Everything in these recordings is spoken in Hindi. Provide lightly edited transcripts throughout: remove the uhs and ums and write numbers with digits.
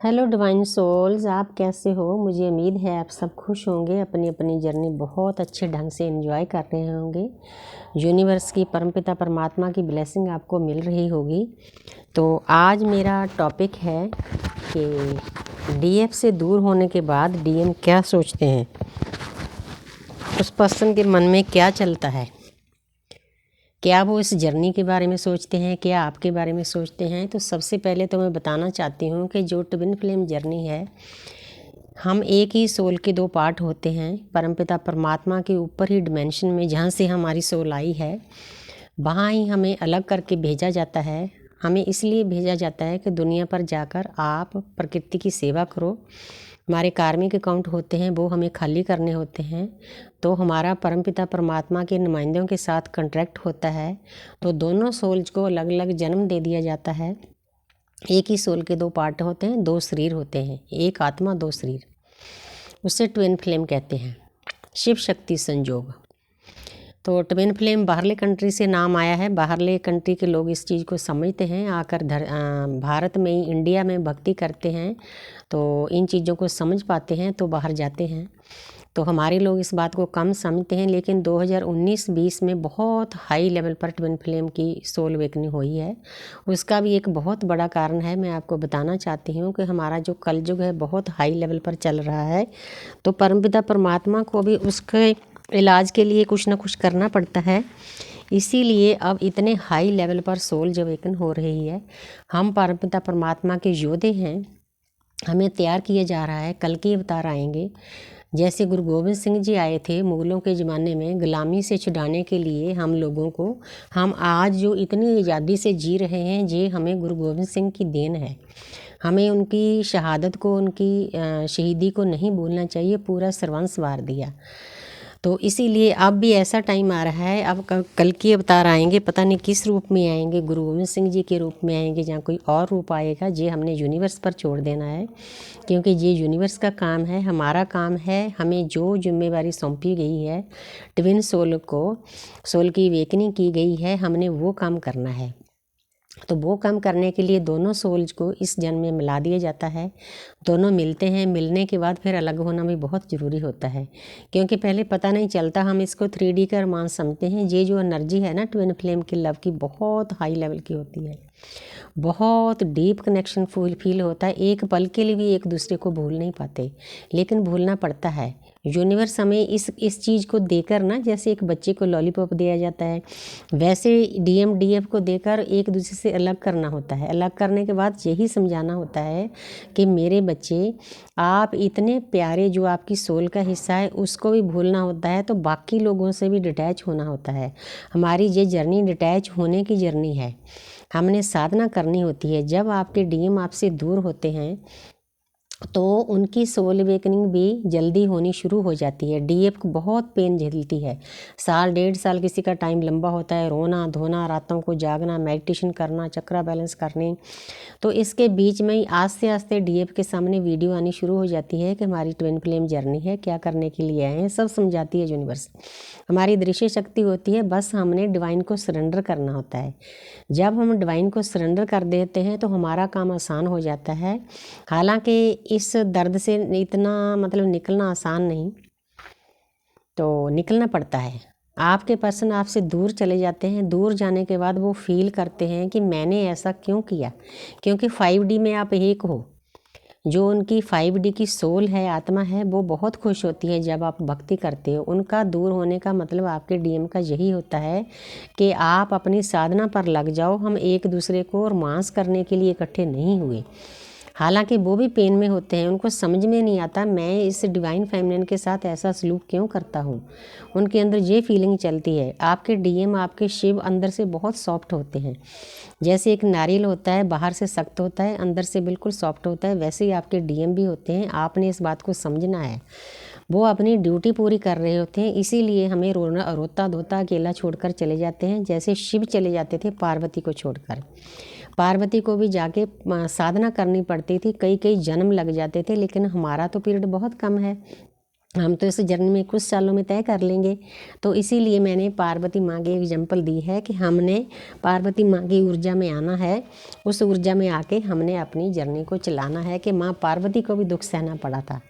हेलो डिवाइन सोल्स, आप कैसे हो। मुझे उम्मीद है आप सब खुश होंगे, अपनी अपनी जर्नी बहुत अच्छे ढंग से एंजॉय कर रहे होंगे। यूनिवर्स की परमपिता परमात्मा की ब्लेसिंग आपको मिल रही होगी। तो आज मेरा टॉपिक है कि डीएफ से दूर होने के बाद डीएम क्या सोचते हैं, उस पर्सन के मन में क्या चलता है, क्या वो इस जर्नी के बारे में सोचते हैं, क्या आपके बारे में सोचते हैं। तो सबसे पहले तो मैं बताना चाहती हूँ कि जो ट्विन फ्लेम जर्नी है, हम एक ही सोल के दो पार्ट होते हैं। परमपिता परमात्मा के ऊपर ही डिमेंशन में जहाँ से हमारी सोल आई है, वहाँ ही हमें अलग करके भेजा जाता है। हमें इसलिए भेजा जाता है कि दुनिया पर जाकर आप प्रकृति की सेवा करो। हमारे कार्मिक अकाउंट होते हैं, वो हमें खाली करने होते हैं। तो हमारा परमपिता परमात्मा के नुमाइंदों के साथ कॉन्ट्रैक्ट होता है। तो दोनों सोल्स को अलग अलग जन्म दे दिया जाता है। एक ही सोल के दो पार्ट होते हैं, दो शरीर होते हैं, एक आत्मा दो शरीर। उससे ट्विन फ्लेम कहते हैं, शिव शक्ति संयोग। तो ट्विन फ्लेम बाहरले कंट्री से नाम आया है। बाहरले कंट्री के लोग इस चीज़ को समझते हैं, आकर भारत में ही इंडिया में भक्ति करते हैं, तो इन चीज़ों को समझ पाते हैं, तो बाहर जाते हैं। तो हमारे लोग इस बात को कम समझते हैं। लेकिन 2019-20 में बहुत हाई लेवल पर ट्विन फ्लेम की सोल अवेकनिंग हुई है। उसका भी एक बहुत बड़ा कारण है, मैं आपको बताना चाहती हूँ कि हमारा जो कलयुग है बहुत हाई लेवल पर चल रहा है। तो परमपिता परमात्मा को भी उसके इलाज के लिए कुछ ना कुछ करना पड़ता है। इसीलिए अब इतने हाई लेवल पर सोल जब अवेकन हो रही है, हम परमपिता परमात्मा के योद्धे हैं, हमें तैयार किया जा रहा है। कल के अवतार आएंगे। जैसे गुरु गोविंद सिंह जी आए थे मुग़लों के ज़माने में, गुलामी से छुड़ाने के लिए हम लोगों को। हम आज जो इतनी आज़ादी से जी रहे हैं, ये हमें गुरु गोविंद सिंह की देन है। हमें उनकी शहादत को, उनकी शहीदी को नहीं भूलना चाहिए। पूरा सर्वंस वार दिया। तो इसीलिए अब भी ऐसा टाइम आ रहा है, अब कल के अवतार आएंगे। पता नहीं किस रूप में आएंगे, गुरु गोविंद सिंह जी के रूप में आएंगे या कोई और रूप आएगा। ये हमने यूनिवर्स पर छोड़ देना है, क्योंकि ये यूनिवर्स का काम है। हमारा काम है, हमें जो जिम्मेवारी सौंपी गई है, ट्विन सोल को, सोल की अवेकनिंग की गई है, हमने वो काम करना है। तो वो काम करने के लिए दोनों सोल्स को इस जन्म में मिला दिया जाता है। दोनों मिलते हैं, मिलने के बाद फिर अलग होना भी बहुत ज़रूरी होता है, क्योंकि पहले पता नहीं चलता। हम इसको 3D का अरमान समझते हैं। ये जो एनर्जी है ना ट्विन फ्लेम की, लव की, बहुत हाई लेवल की होती है। बहुत डीप कनेक्शन फील होता है। एक पल के लिए भी एक दूसरे को भूल नहीं पाते, लेकिन भूलना पड़ता है। यूनिवर्स हमें इस चीज़ को देकर ना, जैसे एक बच्चे को लॉलीपॉप दिया जाता है, वैसे डीएम डीएफ को देकर एक दूसरे से अलग करना होता है। अलग करने के बाद यही समझाना होता है कि मेरे बच्चे, आप इतने प्यारे, जो आपकी सोल का हिस्सा है उसको भी भूलना होता है। तो बाकी लोगों से भी डिटैच होना होता है। हमारी ये जर्नी डिटैच होने की जर्नी है। हमने साधना करनी होती है। जब आपके डीएम आपसे दूर होते हैं, तो उनकी सोल अवेकनिंग भी जल्दी होनी शुरू हो जाती है। डीएफ को बहुत पेन झेलती है। साल 1.5 साल किसी का टाइम लंबा होता है। रोना धोना, रातों को जागना, मेडिटेशन करना, चक्रा बैलेंस करने। तो इसके बीच में ही आस्ते आस्ते डीएफ के सामने वीडियो आनी शुरू हो जाती है कि हमारी ट्विन फ्लेम जर्नी है, क्या करने के लिए आए हैं, सब समझाती है यूनिवर्स। हमारी दृश्य शक्ति होती है, बस हमने डिवाइन को सरेंडर करना होता है। जब हम डिवाइन को सरेंडर कर देते हैं तो हमारा काम आसान हो जाता है। हालांकि इस दर्द से इतना निकलना आसान नहीं, तो निकलना पड़ता है। आपके पर्सन आपसे दूर चले जाते हैं। दूर जाने के बाद वो फील करते हैं कि मैंने ऐसा क्यों किया, क्योंकि 5D में आप एक हो। जो उनकी 5D की सोल है, आत्मा है, वो बहुत खुश होती है जब आप भक्ति करते हो। उनका दूर होने का मतलब आपके डीएम का यही होता है कि आप अपनी साधना पर लग जाओ। हम एक दूसरे को रोमांस करने के लिए इकट्ठे नहीं हुए। हालांकि वो भी पेन में होते हैं, उनको समझ में नहीं आता मैं इस डिवाइन फेमिनिन के साथ ऐसा सलूक क्यों करता हूँ। उनके अंदर ये फीलिंग चलती है। आपके डीएम, आपके शिव अंदर से बहुत सॉफ्ट होते हैं। जैसे एक नारियल होता है, बाहर से सख्त होता है, अंदर से बिल्कुल सॉफ्ट होता है, वैसे ही आपके डीएम भी होते हैं। आपने इस बात को समझना है। वो अपनी ड्यूटी पूरी कर रहे होते हैं, इसीलिए हमें रोता धोता अकेला छोड़कर चले जाते हैं। जैसे शिव चले जाते थे पार्वती को छोड़कर। पार्वती को भी जाके साधना करनी पड़ती थी, कई कई जन्म लग जाते थे। लेकिन हमारा तो पीरियड बहुत कम है। हम तो इस जर्नी में कुछ सालों में तय कर लेंगे। तो इसीलिए मैंने पार्वती माँ की एग्जाम्पल दी है कि हमने पार्वती माँ की ऊर्जा में आना है, उस ऊर्जा में आके हमने अपनी जर्नी को चलाना है। कि माँ पार्वती को भी दुख सहना पड़ा था,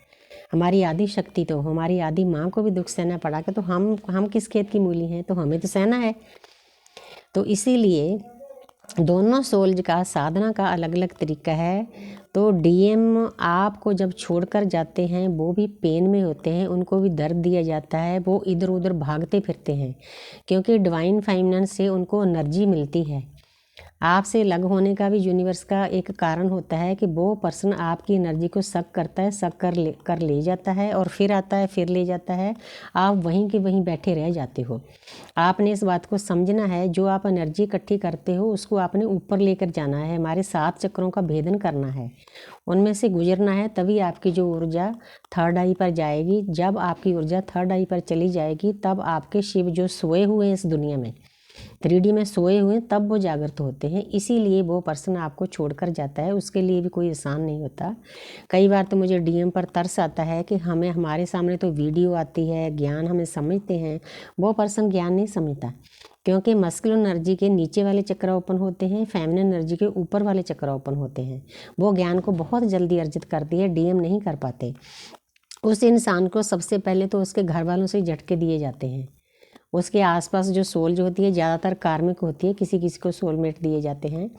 हमारी आदि शक्ति तो हमारी आदि माँ को भी दुख सहना पड़ा कि तो हम किस खेत की मूली हैं, तो हमें तो सहना है। तो इसीलिए दोनों सोल्स का साधना का अलग अलग तरीका है। तो डीएम आपको जब छोड़कर जाते हैं वो भी पेन में होते हैं, उनको भी दर्द दिया जाता है, वो इधर उधर भागते फिरते हैं क्योंकि डिवाइन फाइनेंस से उनको एनर्जी मिलती है। आपसे अलग होने का भी यूनिवर्स का एक कारण होता है कि वो पर्सन आपकी एनर्जी को सक करता है, सक कर ले जाता है और फिर आता है, फिर ले जाता है, आप वहीं के वहीं बैठे रह जाते हो। आपने इस बात को समझना है, जो आप एनर्जी इकट्ठी करते हो उसको आपने ऊपर लेकर जाना है। हमारे 7 चक्रों का भेदन करना है, उनमें से गुजरना है, तभी आपकी जो ऊर्जा थर्ड आई पर जाएगी। जब आपकी ऊर्जा थर्ड आई पर चली जाएगी तब आपके शिव जो सोए हुए हैं इस दुनिया में 3D में सोए हुए तब वो जागृत होते हैं। इसीलिए वो पर्सन आपको छोड़कर जाता है, उसके लिए भी कोई आसान नहीं होता। कई बार तो मुझे डीएम पर तरस आता है कि हमारे सामने तो वीडियो आती है, ज्ञान हमें समझते हैं, वो पर्सन ज्ञान नहीं समझता क्योंकि मस्कुलर एनर्जी के नीचे वाले चक्र ओपन होते हैं, फेमिनिन एनर्जी के ऊपर वाले चक्र ओपन होते हैं। वो ज्ञान को बहुत जल्दी अर्जित करती है, डीएम नहीं कर पाते। उस इंसान को सबसे पहले तो उसके घर वालों से झटके दिए जाते हैं। उसके आसपास जो सोल जो होती है ज़्यादातर कार्मिक होती है, किसी किसी को सोलमेट दिए जाते हैं,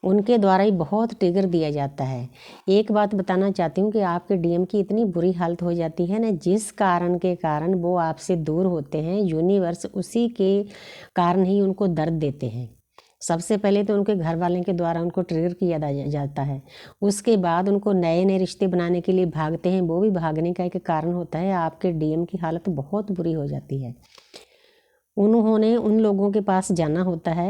उनके द्वारा ही बहुत ट्रिगर दिया जाता है। एक बात बताना चाहती हूँ कि आपके डीएम की इतनी बुरी हालत हो जाती है ना, जिस कारण के कारण वो आपसे दूर होते हैं, यूनिवर्स उसी के कारण ही उनको दर्द देते हैं। सबसे पहले तो उनके घर वाले के द्वारा उनको ट्रिगर किया जाता है, उसके बाद उनको नए नए रिश्ते बनाने के लिए भागते हैं, वो भी भागने का एक कारण होता है। आपके डीएम की हालत बहुत बुरी हो जाती है, उन्होंने उन लोगों के पास जाना होता है